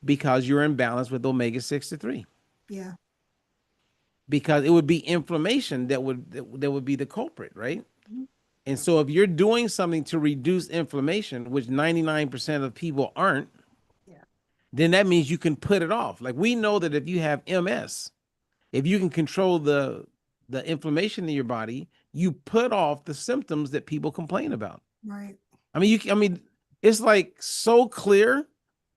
[SPEAKER 7] because you're in balance with omega-6 to 3.
[SPEAKER 1] Yeah.
[SPEAKER 7] Because it would be inflammation that would be the culprit, right? And so if you're doing something to reduce inflammation, which 99% of people aren't, then that means you can put it off. Like we know that if you have MS, if you can control the inflammation in your body, you put off the symptoms that people complain about.
[SPEAKER 1] Right.
[SPEAKER 7] I mean, it's like so clear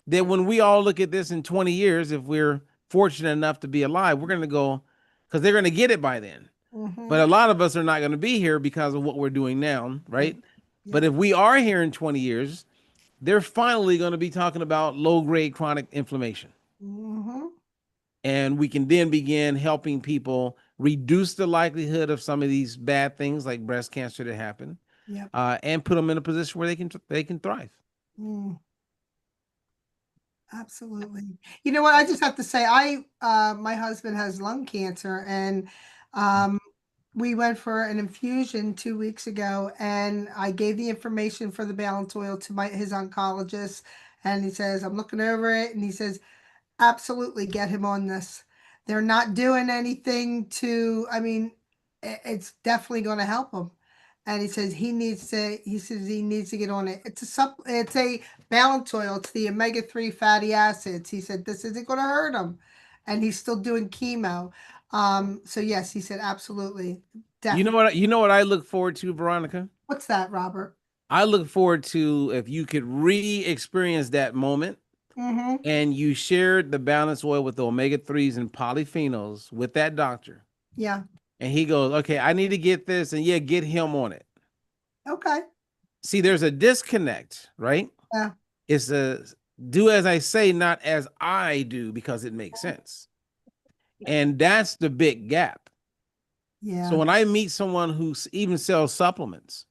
[SPEAKER 7] that when we all look at this in 20 years, if we're fortunate enough to be alive, we're going to go, because they're going to get it by then. But a lot of us are not going to be here because of what we're doing now, right?
[SPEAKER 1] Yeah.
[SPEAKER 7] But if we are here in 20 years, they're finally going to be talking about low-grade chronic inflammation. And we can then begin helping people reduce the likelihood of some of these bad things like breast cancer to happen.
[SPEAKER 1] Yep.
[SPEAKER 7] and put them in a position where they can thrive.
[SPEAKER 1] Mm. Absolutely. You know what? I just have to say, my husband has lung cancer, and we went for an infusion 2 weeks ago, and I gave the information for the balance oil to his oncologist, and he says, I'm looking over it, and he says, absolutely get him on this. They're not doing anything to, I mean, it's definitely going to help him. And he says he needs to get on it. It's a balance oil. It's the omega-3 fatty acids. He said this isn't going to hurt him. And he's still doing chemo. So yes, he said absolutely. Definitely.
[SPEAKER 7] You know what I look forward to, Veronica?
[SPEAKER 1] What's that, Robert?
[SPEAKER 7] I look forward to if you could re-experience that moment
[SPEAKER 1] Mm-hmm.
[SPEAKER 7] and you shared the balance oil with the omega-3s and polyphenols with that doctor.
[SPEAKER 1] Yeah.
[SPEAKER 7] And he goes, okay, I need to get this, and yeah, get him on it.
[SPEAKER 1] Okay.
[SPEAKER 7] See, there's a disconnect, right?
[SPEAKER 1] Yeah.
[SPEAKER 7] It's a do as I say, not as I do, because it makes sense. And that's the big gap.
[SPEAKER 1] Yeah.
[SPEAKER 7] So when I meet someone who even sells supplements,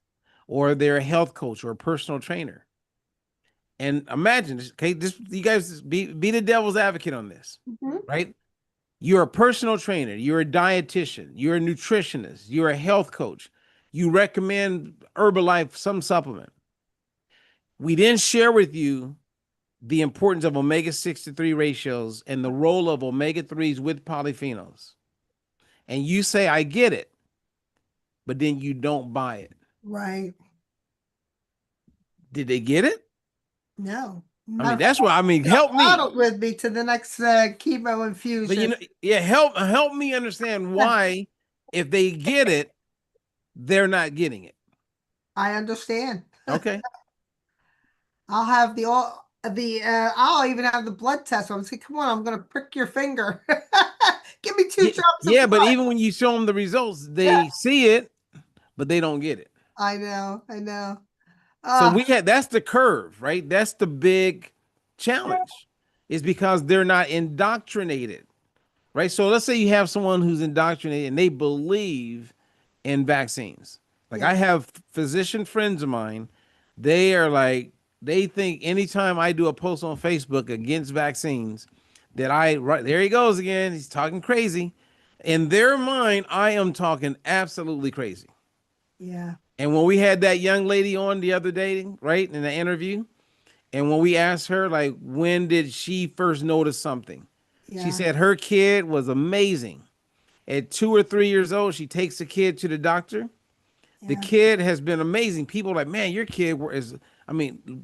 [SPEAKER 7] or they're a health coach or a personal trainer, and imagine, okay, you guys be the devil's advocate on this,
[SPEAKER 1] Mhm.
[SPEAKER 7] right? You're a personal trainer, you're a dietitian, you're a nutritionist, you're a health coach. You recommend Herbalife, some supplement. We then share with you the importance of omega-6 to 3 ratios and the role of omega-3s with polyphenols. And you say, I get it, but then you don't buy it.
[SPEAKER 1] Right.
[SPEAKER 7] Did they get it?
[SPEAKER 1] No.
[SPEAKER 7] I mean, that's what I mean. Help me.
[SPEAKER 1] Followed with me to the next chemo infusion.
[SPEAKER 7] But you know, yeah, help me understand why, if they get it, they're not getting it.
[SPEAKER 1] I understand.
[SPEAKER 7] Okay.
[SPEAKER 1] I'll have I'll even have the blood test. I'm saying, come on, I'm gonna prick your finger. Give me two drops of
[SPEAKER 7] Yeah, but
[SPEAKER 1] blood.
[SPEAKER 7] even when you show them the results, they see it, but they don't get it.
[SPEAKER 1] I know.
[SPEAKER 7] So that's the curve, right? That's the big challenge, is because they're not indoctrinated, right? So let's say you have someone who's indoctrinated and they believe in vaccines. Like I have physician friends of mine, they are like, they think anytime I do a post on Facebook against vaccines, that there he goes again, he's talking crazy. In their mind, I am talking absolutely crazy.
[SPEAKER 1] Yeah.
[SPEAKER 7] And when we had that young lady on the other day, right, in the interview, and when we asked her, like, when did she first notice something?
[SPEAKER 1] Yeah.
[SPEAKER 7] She said her kid was amazing. At 2 or 3 years old, she takes the kid to the doctor. The kid has been amazing. People are like, man, your kid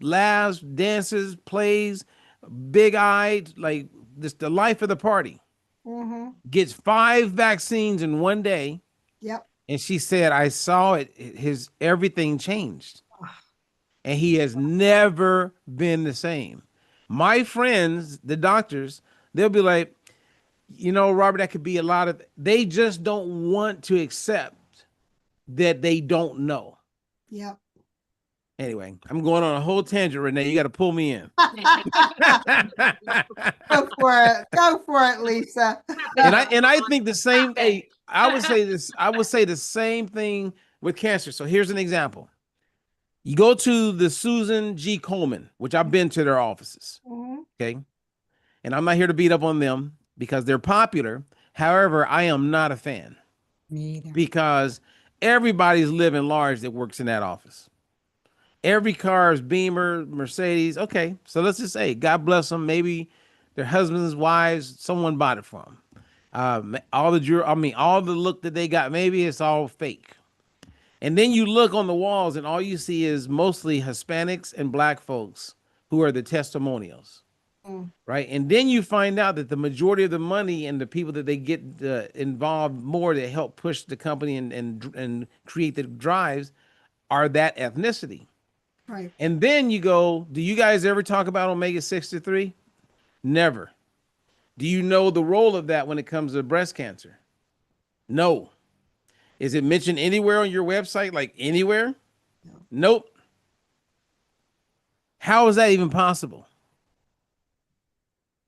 [SPEAKER 7] laughs, dances, plays, big-eyed, like just the life of the party.
[SPEAKER 1] Mm-hmm.
[SPEAKER 7] Gets 5 vaccines in one day.
[SPEAKER 1] Yep.
[SPEAKER 7] And she said, I saw it. Everything changed. And he has never been the same. My friends, the doctors, they'll be like, you know, Robert, that could be they just don't want to accept that they don't know.
[SPEAKER 1] Yep.
[SPEAKER 7] Anyway, I'm going on a whole tangent, Renee. You got to pull me in.
[SPEAKER 1] Go for it, Lisa.
[SPEAKER 7] and I think the same. I would say the same thing with cancer. So here's an example. You go to the Susan G. Komen, which I've been to their offices.
[SPEAKER 1] Mm-hmm.
[SPEAKER 7] Okay. And I'm not here to beat up on them because they're popular. However, I am not a fan.
[SPEAKER 5] Me either.
[SPEAKER 7] Because everybody's living large that works in that office. Every car is Beamer, Mercedes. Okay. So let's just say, God bless them. Maybe their husbands, wives, someone bought it for them. All the jewelry, all the look that they got, maybe it's all fake. And then you look on the walls and all you see is mostly Hispanics and Black folks who are the testimonials. Right. And then you find out that the majority of the money and the people that they get involved more to help push the company and create the drives are that ethnicity.
[SPEAKER 1] Right.
[SPEAKER 7] And then you go, do you guys ever talk about omega-6 to 3? Never. Do you know the role of that when it comes to breast cancer? No. Is it mentioned anywhere on your website? Like anywhere?
[SPEAKER 1] No.
[SPEAKER 7] Nope. How is that even possible?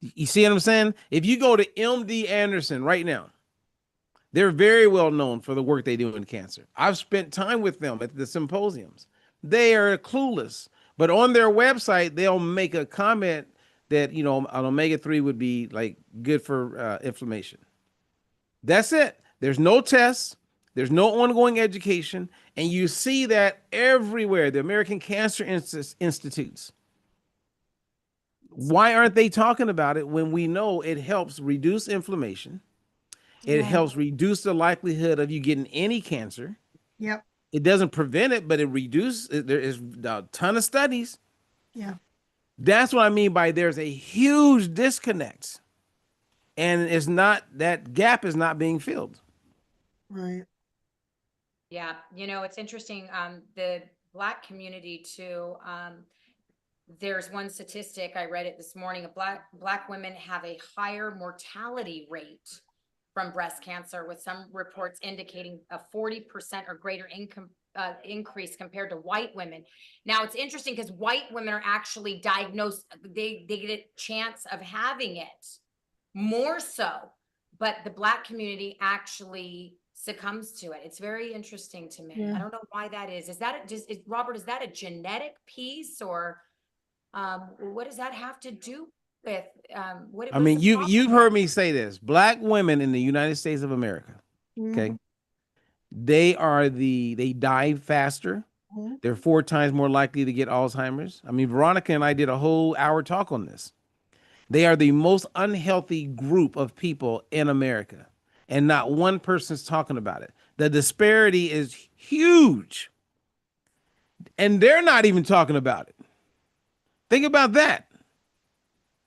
[SPEAKER 7] You see what I'm saying? If you go to MD Anderson right now, They're very well known for the work they do in cancer. I've spent time with them at the symposiums. They are clueless, but on their website, they'll make a comment that, you know, an omega-3 would be like good for inflammation. That's it. There's no tests. There's no ongoing education. And you see that everywhere. The American Cancer Institutes. Why aren't they talking about it when we know it helps reduce inflammation? It
[SPEAKER 1] Yeah.
[SPEAKER 7] helps reduce the likelihood of you getting any cancer.
[SPEAKER 1] Yep.
[SPEAKER 7] It doesn't prevent it, but it reduces. There is a ton of studies.
[SPEAKER 1] Yeah.
[SPEAKER 7] That's what I mean by there's a huge disconnect. And it's not, that gap is not being filled.
[SPEAKER 1] Right.
[SPEAKER 3] Yeah, you know, it's interesting, the Black community too, there's one statistic, I read it this morning, Black women have a higher mortality rate from breast cancer, with some reports indicating a 40% or greater income increase compared to white women. Now it's interesting because white women are actually diagnosed, they get a chance of having it more so, but the Black community actually succumbs to it. It's very interesting to me.
[SPEAKER 1] Yeah.
[SPEAKER 3] I don't know why that is. Is that just Robert? Is that a genetic piece, or what does that have to do with? What?
[SPEAKER 7] I
[SPEAKER 3] what's
[SPEAKER 7] mean,
[SPEAKER 3] the
[SPEAKER 7] you've
[SPEAKER 3] problem?
[SPEAKER 7] heard me say this. Black women in the United States of America, okay,
[SPEAKER 1] Mhm.
[SPEAKER 7] they die faster.
[SPEAKER 1] Mhm.
[SPEAKER 7] They're 4 times more likely to get Alzheimer's. I mean, Veronica and I did a whole hour talk on this. They are the most unhealthy group of people in America, and not one person's talking about it. The disparity is huge, and they're not even talking about it. Think about that.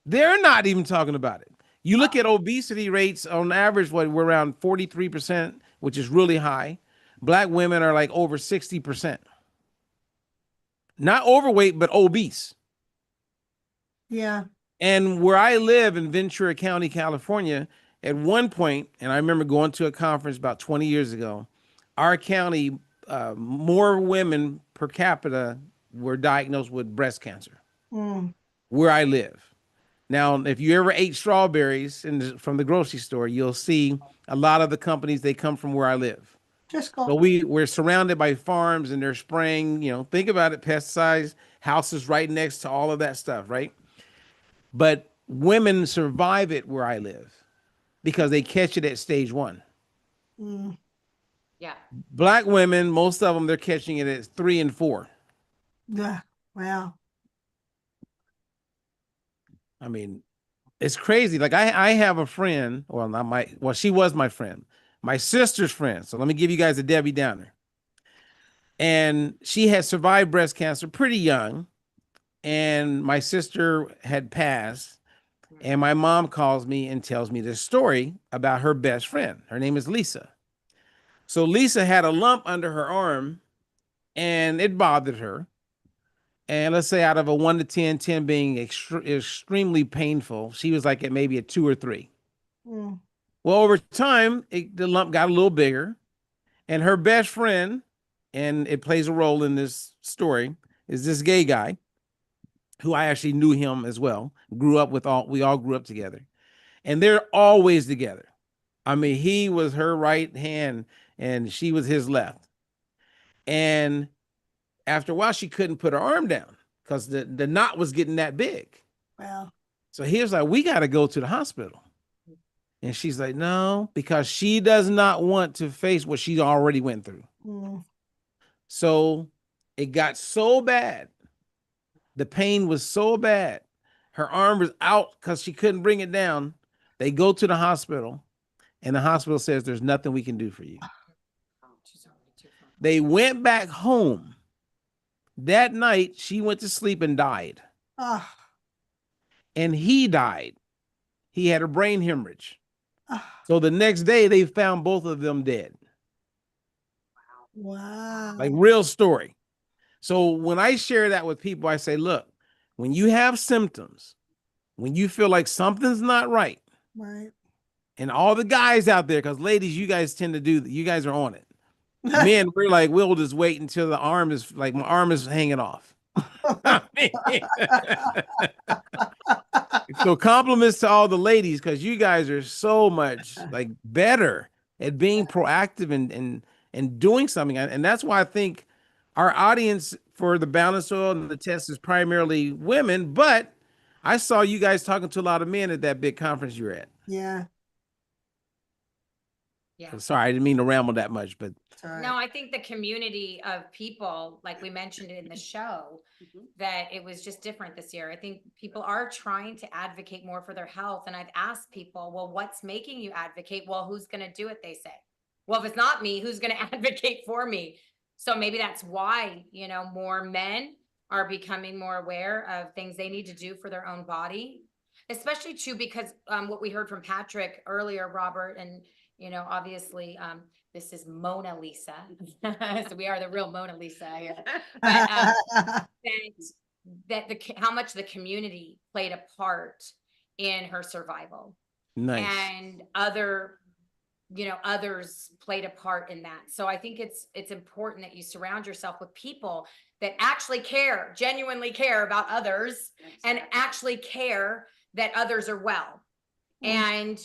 [SPEAKER 7] They're not even talking about it. You look at obesity rates on average, we're around 43%, which is really high. Black women are like over 60%. Not overweight, but obese.
[SPEAKER 1] Yeah.
[SPEAKER 7] And where I live in Ventura County, California, at one point, and I remember going to a conference about 20 years ago, our county, more women per capita were diagnosed with breast cancer
[SPEAKER 1] Mm.
[SPEAKER 7] where I live. Now, if you ever ate strawberries from the grocery store, you'll see a lot of the companies, they come from where I live.
[SPEAKER 1] Just go.
[SPEAKER 7] So we're surrounded by farms and they're spraying, you know, think about it, pesticides, houses right next to all of that stuff, right? But women survive it where I live because they catch it at stage 1.
[SPEAKER 1] Mm.
[SPEAKER 3] Yeah.
[SPEAKER 7] Black women, most of them, they're catching it at 3 and 4.
[SPEAKER 1] Yeah. Wow.
[SPEAKER 7] I mean, it's crazy. Like I have a friend, well, she was my friend, my sister's friend. So let me give you guys a Debbie Downer. And she had survived breast cancer pretty young. And my sister had passed. And my mom calls me and tells me this story about her best friend. Her name is Lisa. So Lisa had a lump under her arm and it bothered her. And let's say out of a 1 to 10, 10 being extremely painful, she was like at maybe a 2 or 3.
[SPEAKER 1] Mm.
[SPEAKER 7] Well, over time, the lump got a little bigger. And her best friend, and it plays a role in this story, is this gay guy who I actually knew him as well. We all grew up together. And they're always together. I mean, he was her right hand and she was his left. And after a while, she couldn't put her arm down because the knot was getting that big.
[SPEAKER 1] Wow.
[SPEAKER 7] So he was like, we got to go to the hospital. And she's like, no, because she does not want to face what she already went through.
[SPEAKER 1] Mm.
[SPEAKER 7] So it got so bad. The pain was so bad. Her arm was out because she couldn't bring it down. They go to the hospital and the hospital says, there's nothing we can do for you. They went back home. That night, she went to sleep and died.
[SPEAKER 1] Ah.
[SPEAKER 7] And he died. He had a brain hemorrhage.
[SPEAKER 1] Ah.
[SPEAKER 7] So the next day, they found both of them dead.
[SPEAKER 1] Wow.
[SPEAKER 7] Like real story. So when I share that with people, I say, look, when you have symptoms, when you feel like something's not right,
[SPEAKER 1] Right.
[SPEAKER 7] and all the guys out there, because ladies, you guys tend to you guys are on it. Men, we're like, we'll just wait until my arm is hanging off. So compliments to all the ladies, because you guys are so much like better at being proactive and doing something. And that's why I think our audience for the balance oil and the test is primarily women, but I saw you guys talking to a lot of men at that big conference you were at.
[SPEAKER 1] Yeah.
[SPEAKER 3] Yeah.
[SPEAKER 7] Sorry, I didn't mean to ramble that much, but
[SPEAKER 1] It's all right.
[SPEAKER 3] No, I think the community of people, like we mentioned in the show,
[SPEAKER 4] Mhm.
[SPEAKER 3] that it was just different this year. I think people are trying to advocate more for their health. And I've asked people, well, what's making you advocate? Well, who's going to do it? They say, well, if it's not me, who's going to advocate for me? So maybe that's why, more men are becoming more aware of things they need to do for their own body, especially too, because what we heard from Patrick earlier, Robert, and, obviously, this is Mona Lisa. So we are the real Mona Lisa here. But how much the community played a part in her survival.
[SPEAKER 7] nice.
[SPEAKER 3] And others played a part in that. So I think it's important that you surround yourself with people that actually care, genuinely care about others, and actually care that others are well. And,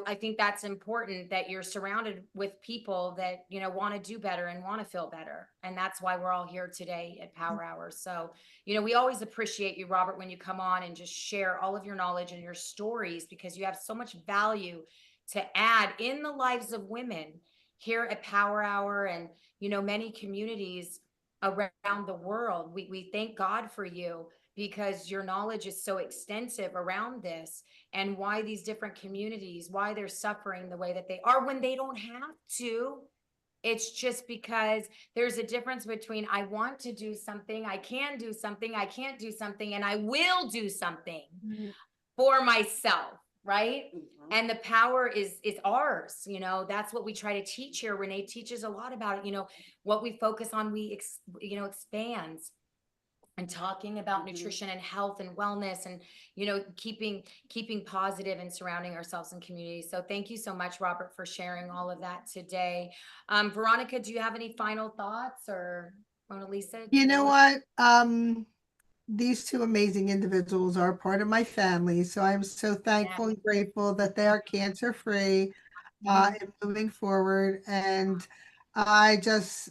[SPEAKER 3] I think that's important, that you're surrounded with people that, want to do better and want to feel better. And that's why we're all here today at PowHer Hour. So, we always appreciate you, Robert, when you come on and just share all of your knowledge and your stories, because you have so much value to add in the lives of women here at PowHer Hour and, many communities around the world. We thank God for you, because your knowledge is so extensive around this, and why these different communities, why they're suffering the way that they are when they don't have to. It's just because there's a difference between I want to do something, I can do something, I can't do something, and I will do something for myself, right?
[SPEAKER 4] Mhm.
[SPEAKER 3] And the power is ours. That's what we try to teach here. Renee teaches a lot about it. What we focus on, we expands. And talking about
[SPEAKER 4] Mhm.
[SPEAKER 3] nutrition and health and wellness, and keeping positive and surrounding ourselves in community. So thank you so much, Robert, for sharing all of that today. Veronica, do you have any final thoughts, or Mona Lisa?
[SPEAKER 1] You know what? These two amazing individuals are part of my family, so I'm so thankful and grateful that they are cancer free and moving forward. And I just,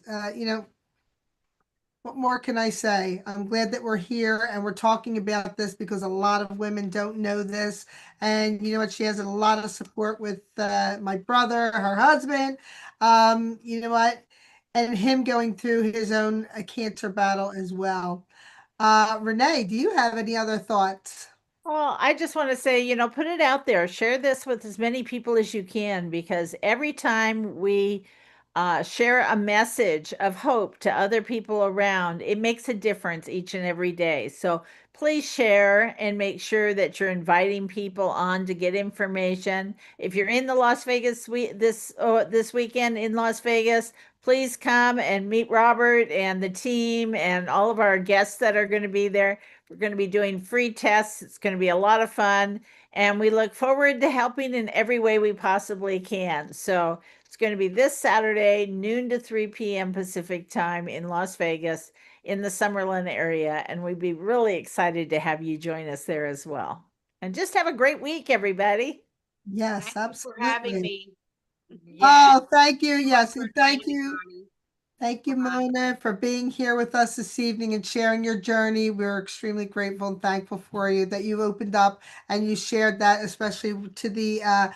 [SPEAKER 1] what more can I say? I'm glad that we're here and we're talking about this, because a lot of women don't know this. And you know what? She has a lot of support with my brother, her husband. You know what? And him going through his own cancer battle as well. Renee, do you have any other thoughts?
[SPEAKER 2] Well, I just want to say, put it out there. Share this with as many people as you can, because every time we share a message of hope to other people around, it makes a difference each and every day. So please share and make sure that you're inviting people on to get information. If you're in the Las Vegas this weekend in Las Vegas, please come and meet Robert and the team and all of our guests that are going to be there. We're going to be doing free tests. It's going to be a lot of fun. And we look forward to helping in every way we possibly can. So it's going to be this Saturday, noon to 3 p.m. Pacific time in Las Vegas in the Summerlin area. And we'd be really excited to have you join us there as well. And just have a great week, everybody.
[SPEAKER 1] Yes,
[SPEAKER 4] Thank you for having
[SPEAKER 1] absolutely.
[SPEAKER 4] me.
[SPEAKER 1] Oh, thank you. Yes,
[SPEAKER 4] For
[SPEAKER 1] and thank
[SPEAKER 4] joining me,
[SPEAKER 1] you.
[SPEAKER 4] Connie.
[SPEAKER 1] Thank you, Mona, for being here with us this evening and sharing your journey. We're extremely grateful and thankful for you that you opened up and you shared that, especially to the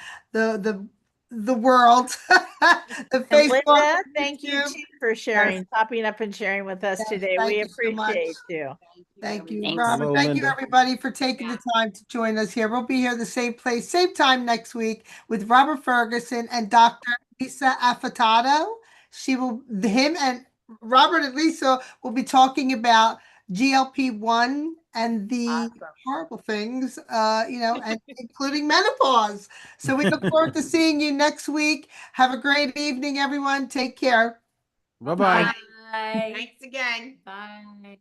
[SPEAKER 1] the world, the
[SPEAKER 2] And
[SPEAKER 1] Facebook,
[SPEAKER 2] Linda, thank you
[SPEAKER 1] YouTube.
[SPEAKER 2] too for sharing, popping up and sharing with us
[SPEAKER 1] Yes,
[SPEAKER 2] today.
[SPEAKER 1] thank
[SPEAKER 2] We
[SPEAKER 1] you so much.
[SPEAKER 2] appreciate you.
[SPEAKER 1] Thank you,
[SPEAKER 5] Thanks.
[SPEAKER 1] Robert.
[SPEAKER 7] Hello,
[SPEAKER 1] Thank you,
[SPEAKER 7] Linda.
[SPEAKER 1] everybody, for taking the time to join us here. We'll be here the same place, same time next week with Robert Ferguson and Dr. Lisa Affatato. Him and Robert and Lisa will be talking about GLP-1 and the
[SPEAKER 3] Awesome.
[SPEAKER 1] horrible things, and including menopause. So we look forward to seeing you next week. Have a great evening, everyone. Take care.
[SPEAKER 7] Bye-bye.
[SPEAKER 3] Bye.
[SPEAKER 4] Thanks again.
[SPEAKER 3] Bye.